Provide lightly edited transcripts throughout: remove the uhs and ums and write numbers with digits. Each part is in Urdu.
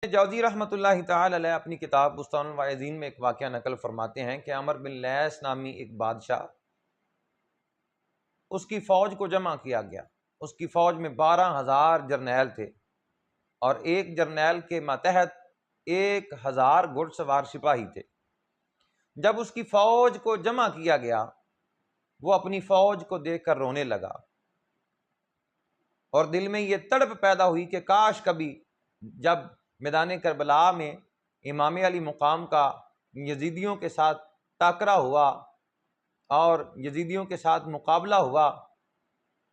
جوزی رحمۃ اللہ تعالی علیہ اپنی کتاب بستان الواعظین میں ایک واقعہ نقل فرماتے ہیں کہ عمر بن لیث نامی ایک بادشاہ، اس کی فوج کو جمع کیا گیا۔ اس کی فوج میں 12,000 جرنیل تھے اور ایک جرنیل کے ماتحت 1,000 گھڑ سوار سپاہی تھے۔ جب اس کی فوج کو جمع کیا گیا، وہ اپنی فوج کو دیکھ کر رونے لگا اور دل میں یہ تڑپ پیدا ہوئی کہ کاش کبھی جب میدان کربلا میں امام علی مقام کا یزیدیوں کے ساتھ ٹاکرا ہوا اور یزیدیوں کے ساتھ مقابلہ ہوا،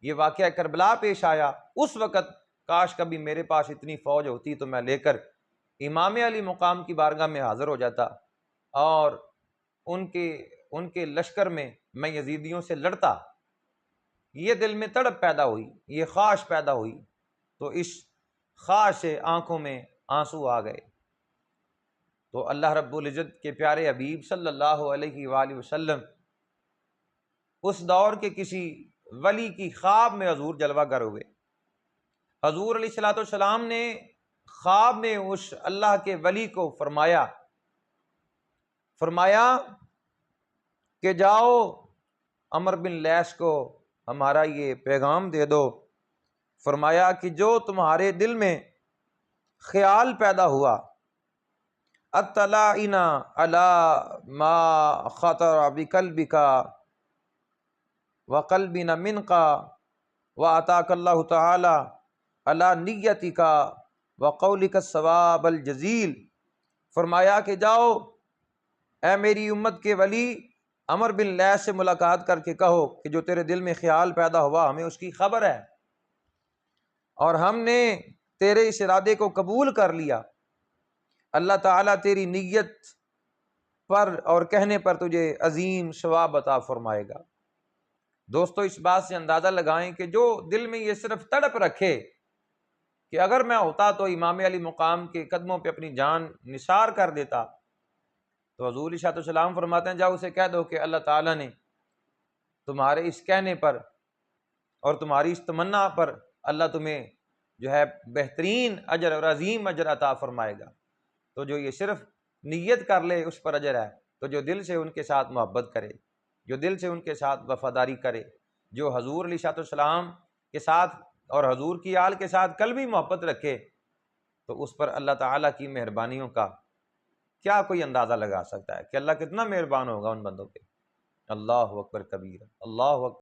یہ واقعہ کربلا پیش آیا، اس وقت کاش کبھی میرے پاس اتنی فوج ہوتی تو میں لے کر امام علی مقام کی بارگاہ میں حاضر ہو جاتا اور ان کے لشکر میں یزیدیوں سے لڑتا۔ یہ دل میں تڑپ پیدا ہوئی، یہ خواہش پیدا ہوئی، تو اس خواہش سے آنکھوں میں آنسو آ گئے۔ تو اللہ رب العزت کے پیارے حبیب صلی اللہ علیہ وآلہ وسلم اس دور کے کسی ولی کی خواب میں حضور جلوہ گر ہوئے۔ حضور علیہ الصلوۃ والسلام نے خواب میں اس اللہ کے ولی کو فرمایا کہ جاؤ عمر بن لیث کو ہمارا یہ پیغام دے دو، فرمایا کہ جو تمہارے دل میں خیال پیدا ہوا، اطلعنا علی ما خطر بقلبک وقلبنا منک واتاک اللہ تعالی علی نیتک وقولک الثواب الجزیل، فرمایا کہ جاؤ اے میری امت کے ولی، عمر بن لیث سے ملاقات کر کے کہو کہ جو تیرے دل میں خیال پیدا ہوا ہمیں اس کی خبر ہے اور ہم نے تیرے اس ارادے کو قبول کر لیا، اللہ تعالیٰ تیری نیت پر اور کہنے پر تجھے عظیم ثواب عطا فرمائے گا۔ دوستو اس بات سے اندازہ لگائیں کہ جو دل میں یہ صرف تڑپ رکھے کہ اگر میں ہوتا تو امام علی مقام کے قدموں پہ اپنی جان نثار کر دیتا، تو حضور علیہ السلام فرماتے ہیں جاؤ اسے کہہ دو کہ اللہ تعالیٰ نے تمہارے اس کہنے پر اور تمہاری اس تمنا پر اللہ تمہیں جو ہے بہترین اجر اور عظیم اجر عطا فرمائے گا۔ تو جو یہ صرف نیت کر لے اس پر اجر ہے، تو جو دل سے ان کے ساتھ محبت کرے، جو دل سے ان کے ساتھ وفاداری کرے، جو حضور علیہ السلام کے ساتھ اور حضور کی آل کے ساتھ قلبی محبت رکھے، تو اس پر اللہ تعالیٰ کی مہربانیوں کا کیا کوئی اندازہ لگا سکتا ہے کہ اللہ کتنا مہربان ہوگا ان بندوں پہ۔ اللہ اکبر کبیر، اللہ اکبر۔